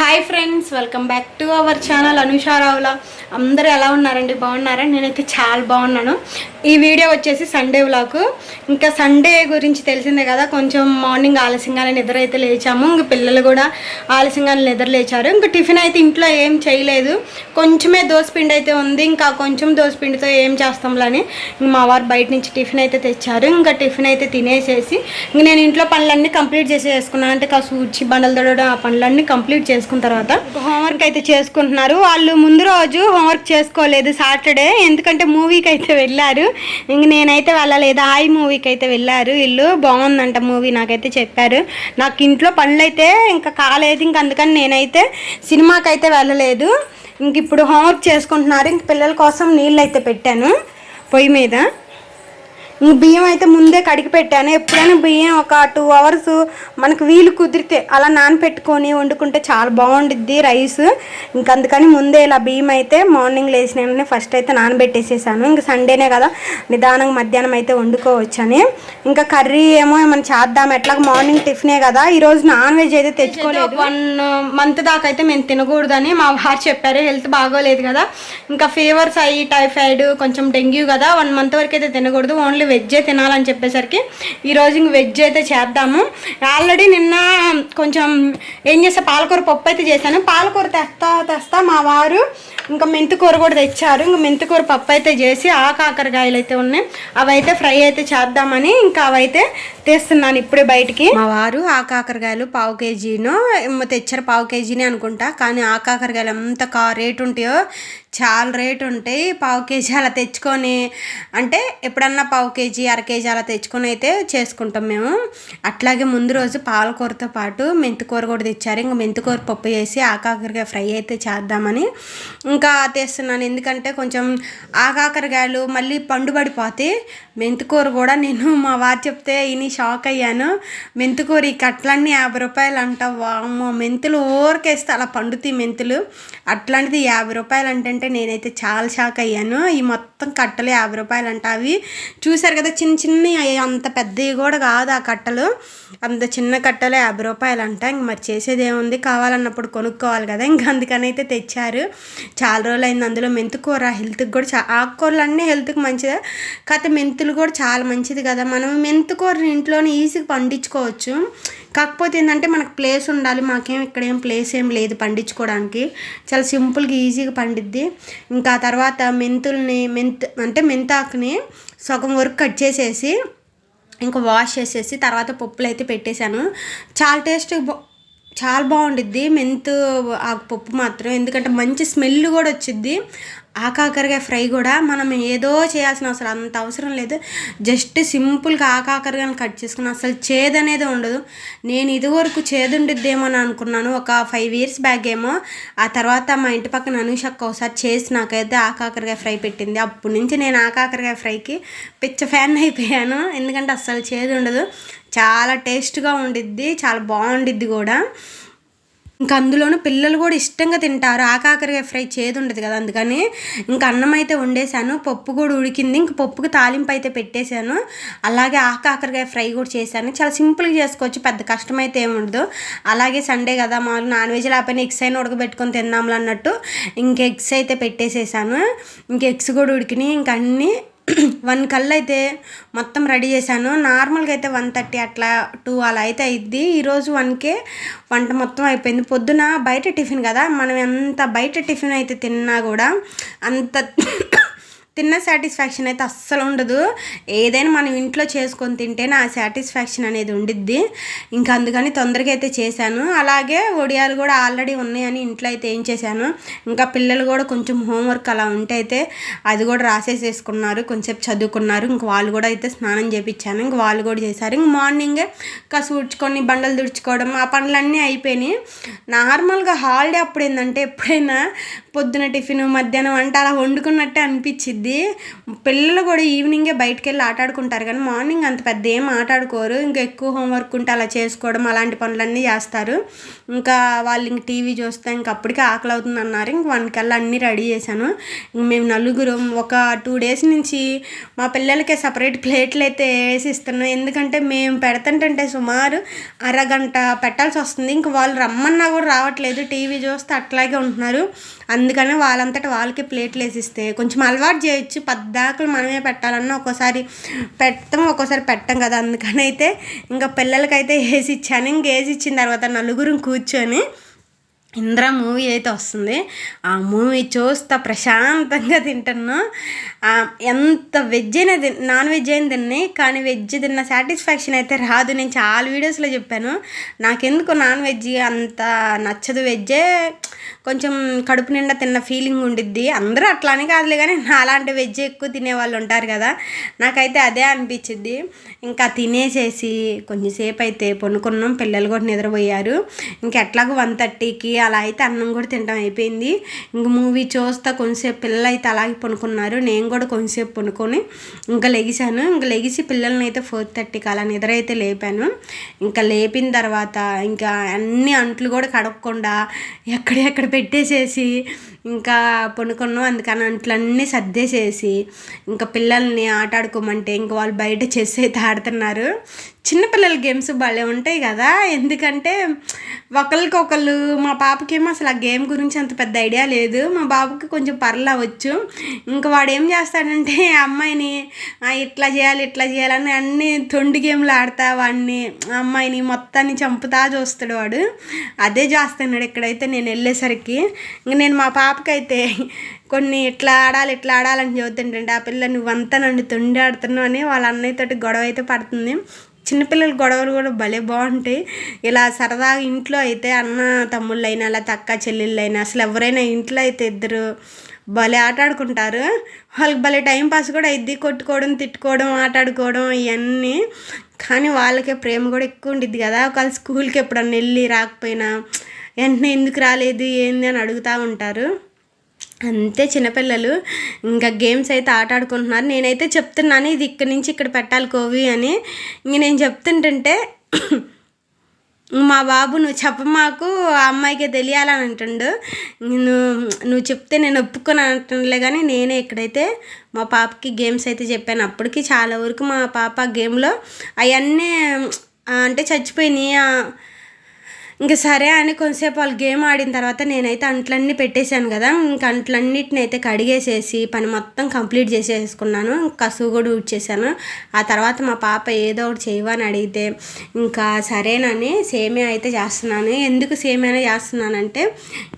Hi friends, welcome back to our channel Anusha Ravula. అందరూ ఎలా ఉన్నారండి? బాగున్నారా? నేనైతే చాలా బాగున్నాను. ఈ వీడియో వచ్చేసి సండే వ్లాగ్. ఇంకా సండే గురించి తెలిసిందే కదా, కొంచెం మార్నింగ్ ఆలస్యంగానే నిద్ర అయితే లేచాము. ఇంక పిల్లలు కూడా ఆలస్యంగానే నిద్ర లేచారు. ఇంకా టిఫిన్ అయితే ఇంట్లో ఏం చేయలేదు, కొంచెమే దోసపిండి అయితే ఉంది. ఇంకా కొంచెం దోసపిండితో ఏం చేస్తాంలని మా వారు బయట నుంచి టిఫిన్ అయితే తెచ్చారు. ఇంకా టిఫిన్ అయితే తినేసేసి ఇంక నేను ఇంట్లో పనులన్నీ కంప్లీట్ చేసేసుకున్నాను. అంటే కాసు ఊడ్చి బండలు తొడడం ఆ పనులన్నీ కంప్లీట్ చేసుకున్న తర్వాత హోంవర్క్ అయితే చేసుకుంటున్నారు. వాళ్ళు ముందు రోజు హోంవర్క్ చేసుకోలేదు సాటర్డే, ఎందుకంటే మూవీకి అయితే వెళ్ళారు. ఇంక నేనైతే వెళ్ళలేదు. హాయ్ మూవీకి అయితే వెళ్ళారు. ఇల్లు బాగుందంట మూవీ, నాకైతే చెప్పారు. నాకు ఇంట్లో పనులు అయితే ఇంకా కాలేదు, ఇంక అందుకని నేనైతే సినిమాకి అయితే వెళ్ళలేదు. ఇంక ఇప్పుడు హోంవర్క్ చేసుకుంటున్నారు. ఇంక పిల్లల కోసం నీళ్ళు అయితే పెట్టాను పొయ్యి మీద. బియ్యం అయితే ముందే కడిగి పెట్టాను. ఎప్పుడైనా బియ్యం ఒక 2 hours మనకు వీలు కుదిరితే అలా నానపెట్టుకొని వండుకుంటే చాలా బాగుండిద్ది రైస్. ఇంక అందుకని ముందే ఇలా బియ్యం అయితే మార్నింగ్ లేచిన ఫస్ట్ అయితే నానబెట్టేసేసాను. ఇంక సండేనే కదా, నిదానంగా మధ్యాహ్నం అయితే వండుకోవచ్చని. ఇంకా కర్రీ ఏమో ఏమైనా చేద్దాం, ఎట్లా మార్నింగ్ టిఫినే కదా. ఈరోజు నాన్ వెజ్ అయితే తెచ్చుకోలేదు. 1 month దాకా అయితే మేము తినకూడదని మా వారు చెప్పారు. హెల్త్ బాగోలేదు కదా, ఇంకా ఫీవర్స్ అయ్యి టైఫాయిడ్ కొంచెం డెంగ్యూ కదా, 1 month వరకు అయితే తినకూడదు, ఓన్లీ వెజ్జే తినాలని చెప్పేసరికి ఈరోజు ఇంక వెజ్ అయితే చేద్దాము. ఆల్రెడీ నిన్న కొంచెం ఏం చేస్తా, పాలకూర పప్పు అయితే చేశాను. పాలకూర తెస్తా మా వారు ఇంకా మెంతికూర కూడా తెచ్చారు. ఇంకా మెంతికూర పప్పు అయితే చేసి ఆ కాకరకాయలు అయితే ఉన్నాయి, అవి అయితే ఫ్రై అయితే చేద్దామని ఇంకా అవైతే తీస్తున్నాను ఇప్పుడే బయటికి. మా వారు ఆ కాకరకాయలు 1/4 kg తెచ్చారు, 1/4 kg అనుకుంటా. కానీ ఆ కాకరకాయలు ఎంత రేటు ఉంటాయో, చాలా రేటు ఉంటాయి. 1/4 kg అలా తెచ్చుకొని, అంటే ఎప్పుడన్నా 1/4 kg 1/2 kg అలా తెచ్చుకొని అయితే చేసుకుంటాం మేము. అట్లాగే ముందు రోజు పాలకూరతో పాటు మెంతికూర కూడా తెచ్చారు. ఇంకా మెంతికూర పప్పు చేసి ఆ కాకరకాయ ఫ్రై అయితే చేద్దామని ఇంకా తెస్తున్నాను. ఎందుకంటే కొంచెం ఆ కాకరకాయలు మళ్ళీ పండుబడిపోతే, మెంతికూర కూడా నేను మా వారు చెప్తే ఇని షాక్ అయ్యాను. మెంతికూర ఈ కట్టలన్నీ 50 రూపాయలు అంట. వామ్మో, మెంతులు ఊరికేస్తే అలా పండుతాయి మెంతులు, అట్లాంటిది 50 రూపాయలు అంటే నేనైతే చాలా షాక్ అయ్యాను. ఈ మొత్తం కట్టలు 50 రూపాయలు అంట. అవి చూసారు కదా, చిన్న చిన్నవి, అంత పెద్దవి కూడా కాదు ఆ కట్టలు, అంత చిన్న కట్టలు 50 రూపాయలు అంట. ఇంక మరి చేసేది ఏముంది, కావాలన్నప్పుడు కొనుక్కోవాలి కదా. ఇంకా అందుకని అయితే తెచ్చారు. చాలా రోజులు అయింది. అందులో మెంతికూర హెల్త్కి కూడా ఆకుకూరలు అన్నీ హెల్త్కి మంచిదే, కాకపోతే మెంతులు కూడా చాలా మంచిది కదా. మనం మెంతికూరని ఇంట్లోనే ఈజీగా పండించుకోవచ్చు. కాకపోతే ఏంటంటే మనకు ప్లేస్ ఉండాలి. మాకేం ఇక్కడ ఏం ప్లేస్ ఏం లేదు పండించుకోవడానికి, చాలా సింపుల్గా ఈజీగా పండిద్ది. ఇంకా తర్వాత మెంతాకుని సగం వరకు కట్ చేసేసి ఇంకా వాష్ చేసేసి తర్వాత పప్పులు అయితే పెట్టేశాను. చాలా బాగుండిద్ది ఆకు పప్పు మాత్రం, ఎందుకంటే మంచి స్మెల్ కూడా వచ్చిద్ది. ఆ కాకరకాయ ఫ్రై కూడా మనం ఏదో చేయాల్సిన అంత అవసరం లేదు. జస్ట్ సింపుల్గా ఆ కాకరకాయని కట్ చేసుకుని అసలు చేదు అనేది ఉండదు. నేను ఇదివరకు చేదు ఉండిద్దేమో అని అనుకున్నాను, ఒక 5 years బ్యాక్ ఏమో. ఆ తర్వాత మా ఇంటి పక్కన అనుషక్క ఒకసారి చేసి నాకైతే ఆ కాకరకాయ ఫ్రై పెట్టింది. అప్పటి నుంచి నేను ఆ కాకరకాయ ఫ్రైకి పిచ్చ ఫ్యాన్ అయిపోయాను. ఎందుకంటే అస్సలు చేదు ఉండదు, చాలా టేస్ట్గా ఉండిద్ది, చాలా బాగుండిద్ది కూడా. ఇంకా అందులోనూ పిల్లలు కూడా ఇష్టంగా తింటారు. ఆ కాకరకాయ ఫ్రై చేదు ఉండదు కదా, అందుకని ఇంకా అన్నం అయితే వండేసాను, పప్పు కూడా ఉడికింది. ఇంక పప్పుకి తాలింపు అయితే పెట్టేశాను. అలాగే ఆ కాకరకాయ ఫ్రై కూడా చేశాను. చాలా సింపుల్గా చేసుకోవచ్చు, పెద్ద కష్టమైతే ఏమి ఉండదు. అలాగే సండే కదా, మామూలు నాన్ వెజ్ లేకపోయినా ఎగ్స్ అయినా ఉడకబెట్టుకొని తిందాంలు అన్నట్టు ఇంక ఎగ్స్ అయితే పెట్టేసేసాను. ఇంక ఎగ్స్ కూడా ఉడికినాయి. ఇంక అన్నీ 1 కల్లా అయితే మొత్తం రెడీ చేశాను. నార్మల్గా అయితే 1:30 అట్లా 2 అలా అయితే అయిద్ది. ఈరోజు 1కే వంట మొత్తం అయిపోయింది. పొద్దున బయట టిఫిన్ కదా, మనం ఎంత బయట టిఫిన్ అయితే తిన్నా కూడా అంత తిన్న సాటిస్ఫాక్షన్ అయితే అస్సలు ఉండదు. ఏదైనా మనం ఇంట్లో చేసుకొని తింటేనే ఆ సాటిస్ఫాక్షన్ అనేది ఉండిద్ది. ఇంకా అందుకని తొందరగా అయితే చేశాను. అలాగే వడియాలు కూడా ఆల్రెడీ ఉన్నాయని ఇంట్లో అయితే ఏం చేశాను, ఇంకా పిల్లలు కూడా కొంచెం హోంవర్క్ అలా ఉంటే అయితే అది కూడా రాసేసేసుకున్నారు, కొంచెం చదువుకున్నారు. ఇంక వాళ్ళు కూడా అయితే స్నానం చేయించాను, ఇంక వాళ్ళు కూడా చేశారు. ఇంక మార్నింగే కాసు ఊడ్చుకొని బండలు తుడుచుకోవడం ఆ పనులన్నీ అయిపోయినాయి. నార్మల్గా హాలిడే అప్పుడు ఏంటంటే ఎప్పుడైనా పొద్దున టిఫిన్ మధ్యాహ్నం వంట అలా వండుకున్నట్టే అనిపించింది. అనిపించిద్ది. పిల్లలు కూడా ఈవినింగే బయటకు వెళ్ళి ఆటాడుకుంటారు కానీ మార్నింగ్ అంత పెద్ద ఏం ఆటాడుకోరు. ఇంకా ఎక్కువ హోంవర్క్ ఉంటే అలా చేసుకోవడం అలాంటి పనులన్నీ చేస్తారు. ఇంకా వాళ్ళు ఇంక టీవీ చూస్తే ఇంక అప్పటికే ఆకలి అవుతుంది అన్నారు. ఇంక 1 కల్లా అన్నీ రెడీ చేశాను. ఇంక మేము నలుగురం ఒక 2 డేస్ నుంచి మా పిల్లలకి సపరేట్ ప్లేట్లు అయితే వేసి ఇస్తున్నాం. ఎందుకంటే మేము పెడతంటే సుమారు అరగంట పెట్టాల్సి వస్తుంది. ఇంక వాళ్ళు రమ్మన్నా కూడా రావట్లేదు, టీవీ చూస్తే అట్లాగే ఉంటున్నారు. అందుకని వాళ్ళంతటా వాళ్ళకి ప్లేట్లు వేసిస్తే కొంచెం అలవాటు చేయొచ్చు. పద్దాకులు మనమే పెట్టాలన్నా ఒక్కోసారి పెడతాం, ఒక్కోసారి పెట్టం కదా. అందుకని అయితే ఇంకా పిల్లలకైతే వేసి ఇచ్చాను. ఇంక వేసి ఇచ్చిన తర్వాత నలుగురం కూర్చొని ఇంద్ర మూవీ అయితే వస్తుంది. ఆ మూవీ చూస్తా ప్రశాంతంగా తింటున్నా. ఎంత వెజ్ అయినా నాన్ వెజ్ అయినా తిన్నాయి కానీ వెజ్ తిన్న సాటిస్ఫాక్షన్ అయితే రాదు. నేను చాలా వీడియోస్లో చెప్పాను, నాకెందుకు నాన్ వెజ్ అంత నచ్చదు. వెజ్జే కొంచెం కడుపు నిండా తిన్న ఫీలింగ్ ఉండిద్ది. అందరూ అట్లానే కాదులే కానీ అలాంటి వెజ్ ఎక్కువ తినేవాళ్ళు ఉంటారు కదా, నాకైతే అదే అనిపించిద్ది. ఇంకా తినేసేసి కొంచెంసేపు అయితే పనుకున్నాం. పిల్లలు కూడా నిద్రపోయారు. ఇంకెట్లాగో 1:30కి అలా అయితే అన్నం కూడా తినడం అయిపోయింది. ఇంక మూవీ చూస్తా కొంచెంసేపు పిల్లలు అయితే అలాగే పనుకున్నారు. నేను కూడా కొంచెంసేపు పనుకొని ఇంకా లెగిసాను. ఇంకా లెగిసి పిల్లల్ని అయితే 4:30కి అలా నిద్ర అయితే లేపాను. ఇంకా లేపిన తర్వాత ఇంకా అన్ని అంట్లు కూడా కడగకుండా ఎక్కడెక్కడ పెట్టేసేసి ఇంకా పనుకున్నాం. అందుకని అంట్లన్నీ సర్దేసేసి ఇంకా పిల్లల్ని ఆటాడుకోమంటే ఇంకా వాళ్ళు బయట చెస్ అయితే ఆడుతున్నారు. చిన్నపిల్లల గేమ్స్ భలే ఉంటాయి కదా. ఎందుకంటే ఒకరికొకళ్ళు, మా పాపకేమో అసలు ఆ గేమ్ గురించి అంత పెద్ద ఐడియా లేదు, మా బాబుకి కొంచెం పర్లవచ్చు. ఇంకా వాడు ఏం చేస్తాడంటే అమ్మాయిని ఇట్లా చేయాలి ఇట్లా చేయాలని అన్ని తొండి గేమ్లు ఆడతా వాడిని అమ్మాయిని మొత్తాన్ని చంపుతా చూస్తాడు వాడు. అదే చేస్తున్నాడు ఇక్కడైతే నేను వెళ్ళేసరికి. ఇంక నేను మా పాపకైతే కొన్ని ఇట్లా ఆడాలని చెబుతుంటే ఆ పిల్ల నువ్వంతా నన్ను తొండి ఆడుతున్నావు అని వాళ్ళ అన్నయ్యతోటి గొడవ అయితే పడుతుంది. చిన్నపిల్లల గొడవలు కూడా భలే బాగుంటాయి. ఇలా సరదాగా ఇంట్లో అయితే అన్న తమ్ముళ్ళైనా అలా అక్క చెల్లెళ్ళైనా అసలు ఎవరైనా ఇంట్లో అయితే ఇద్దరు భలే ఆటాడుకుంటారు. వాళ్ళకి భలే టైంపాస్ కూడా అయింది, కొట్టుకోవడం తిట్టుకోవడం ఆటాడుకోవడం ఇవన్నీ. కానీ వాళ్ళకే ప్రేమ కూడా ఎక్కువ ఉండిద్ది కదా. ఒకవేళ స్కూల్కి ఎప్పుడన్నా వెళ్ళి రాకపోయినా వెంటనే ఎందుకు రాలేదు ఏంది అని అడుగుతూ ఉంటారు. అంతే చిన్నపిల్లలు. ఇంకా గేమ్స్ అయితే ఆడుకుంటున్నారు. నేనైతే చెప్తున్నాను ఇది ఇక్కడి నుంచి ఇక్కడ పెట్టాలి కోవి అని. ఇంక నేను చెప్తుంటే మా బాబు నువ్వు చెప్పమాకు ఆ అమ్మాయికే తెలియాలని అంటుండు. నువ్వు చెప్తే నేను ఒప్పుకొని అంటుండలే కానీ నేనే ఇక్కడైతే మా పాపకి గేమ్స్ అయితే చెప్పాను. అప్పటికి చాలా వరకు మా పాప గేమ్లో అవన్నీ అంటే చచ్చిపోయినాయి. ఇంకా సరే అని కొంతసేపు వాళ్ళు గేమ్ ఆడిన తర్వాత నేనైతే అంట్లన్నీ పెట్టేశాను కదా. ఇంకా అంట్లన్నిటిని అయితే కడిగేసేసి పని మొత్తం కంప్లీట్ చేసేసుకున్నాను. కసువు కూడా ఊడ్చేసాను. ఆ తర్వాత మా పాప ఏదో ఒకటి చేయవని అడిగితే ఇంకా సరేనని సేమియా అయితే చేస్తున్నాను. ఎందుకు సేమియానే చేస్తున్నానంటే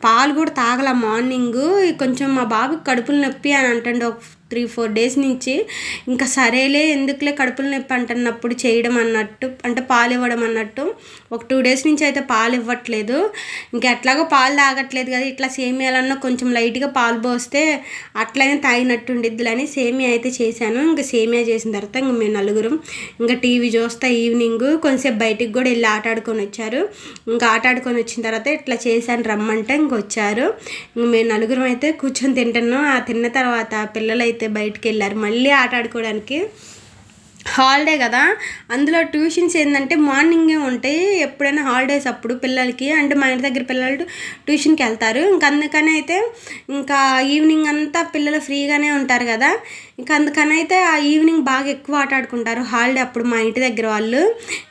పాలు కూడా తాగల మార్నింగు. కొంచెం మా బాబుకి కడుపులు నొప్పి అని అంటుండే ఒక 3-4 డేస్ నుంచి. ఇంకా సరేలే ఎందుకులే కడుపులు నొప్పి అంటున్నప్పుడు చేయడం అన్నట్టు, అంటే పాలు ఇవ్వడం అన్నట్టు ఒక 2 డేస్ నుంచి అయితే పాలు ఇవ్వట్లేదు. ఇంకా ఎట్లాగో పాలు తాగట్లేదు కదా, ఇట్లా సేమియాలన్నా కొంచెం లైట్గా పాలు పోస్తే అట్లనే తాగినట్టు ఉండిద్దులని సేమియా అయితే చేశాను. ఇంకా సేమియా చేసిన తర్వాత ఇంక మేము నలుగురం ఇంకా టీవీ చూస్తా ఈవినింగ్ కొంచెంసేపు బయటికి కూడా వెళ్ళి ఆటాడుకొని వచ్చారు. ఇంకా ఆటాడుకొని వచ్చిన తర్వాత ఇట్లా చేశాను రమ్మంటే ఇంక వచ్చారు. ఇంక మేము నలుగురం అయితే కూర్చొని తింటున్నాం. ఆ తిన్న తర్వాత పిల్లలు అయితే బయటికి వెళ్ళారు మళ్ళీ ఆటాడుకోవడానికి. హాలిడే కదా, అందులో ట్యూషన్స్ ఏంటంటే మార్నింగే ఉంటాయి ఎప్పుడైనా హాలిడేస్ అప్పుడు పిల్లలకి. అంటే మా ఇంటి దగ్గర పిల్లలు ట్యూషన్కి వెళ్తారు. ఇంకా అందుకని అయితే ఇంకా ఈవినింగ్ అంతా పిల్లలు ఫ్రీగానే ఉంటారు కదా. ఇంకా అందుకని అయితే ఆ ఈవినింగ్ బాగా ఎక్కువ ఆటాడుకుంటారు హాలిడే అప్పుడు మా ఇంటి దగ్గర వాళ్ళు.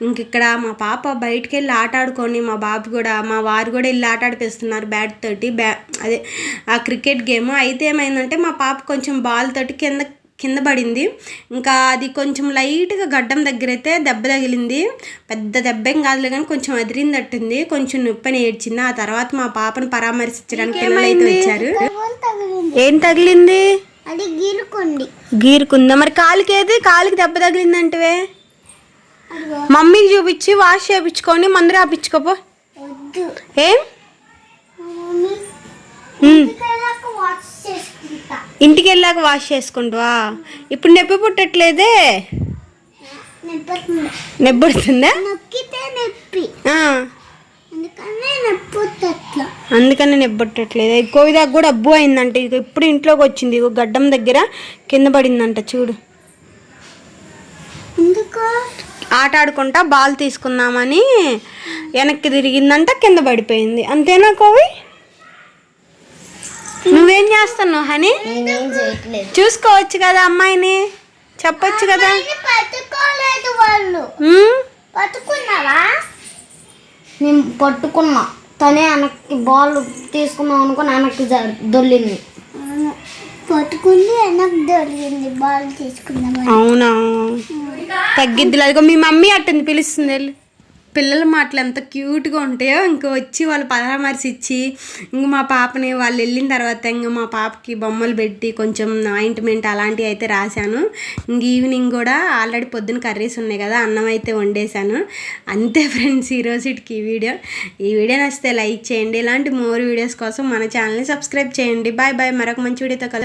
ఇంక ఇక్కడ మా పాప బయటికి వెళ్ళి ఆటాడుకొని మా బాబు కూడా మా వారు కూడా వెళ్ళి ఆటాడిపిస్తున్నారు బ్యాట్ తోటి. అదే ఆ క్రికెట్ గేమ్. అయితే ఏమైందంటే మా పాప కొంచెం బాల్ తోటి కింద పడింది. ఇంకా అది కొంచెం లైట్గా గడ్డం దగ్గర అయితే దెబ్బ తగిలింది. పెద్ద దెబ్బ ఏం కాదులే కానీ కొంచెం అదిరిందట్టుంది, కొంచెం నొప్పని ఏడ్చింది. ఆ తర్వాత మా పాపను పరామర్శించడానికి పిల్లలు అయితే వచ్చారు. ఏం తగిలింది? అది గీరుకుందా? మరి కాలికి ఏది? కాలికి దెబ్బ తగిలిందంటే మమ్మీకి చూపించి వాష్ చేయించుకొని మందు రాపించుకోపో. ఏం ఇంటికి వెళ్ళాక వాష్ చేసుకుంటావా? ఇప్పుడు నొప్పి పుట్టట్లేదే? నొప్పుడుతుందా? అందుకని నేను ఎబ్బట్టట్లేదు. కోవిదాకు కూడా అబ్బు అయిందంట. ఇక ఇప్పుడు ఇంట్లోకి వచ్చింది, ఇక గడ్డం దగ్గర కింద పడిందంట చూడు. ఆట ఆడుకుంటా బాల్ తీసుకుందామని వెనక్కి తిరిగిందంట, కింద పడిపోయింది. అంతేనా కోవి? నువ్వేం చేస్తున్నావు హనీ? చూసుకోవచ్చు కదా అమ్మాయిని, చెప్పొచ్చు కదా. నేను పట్టుకున్నా, తనే వెనక్కి బాల్ తీసుకుందాం అనుకుని వెనక్కి దొల్లింది. పట్టుకుంది వెనక్కి దొరికింది, బాల్ తీసుకుందాం. అవునా, తగ్గిద్దిలే. అదిగో మీ మమ్మీ అట్టుంది పిలుస్తుంది వెళ్ళి. పిల్లల మాటలు ఎంత క్యూట్గా ఉంటాయో. ఇంక వచ్చి వాళ్ళు పరామర్శ ఇచ్చి ఇంక మా పాపని వాళ్ళు వెళ్ళిన తర్వాత ఇంక మా పాపకి బొమ్మలు పెట్టి కొంచెం ఆయింట్మెంట్ అలాంటివి అయితే రాశాను. ఇంక ఈవినింగ్ కూడా ఆల్రెడీ పొద్దున్న కర్రీస్ ఉన్నాయి కదా, అన్నం అయితే వండేశాను. అంతే ఫ్రెండ్స్ ఈరోజుకి ఈ వీడియో నచ్చితే లైక్ చేయండి. ఇలాంటి మోర్ వీడియోస్ కోసం మన ఛానల్ని సబ్స్క్రైబ్ చేయండి. Bye bye. మరొక మంచి వీడియోతో కలుద్దాం.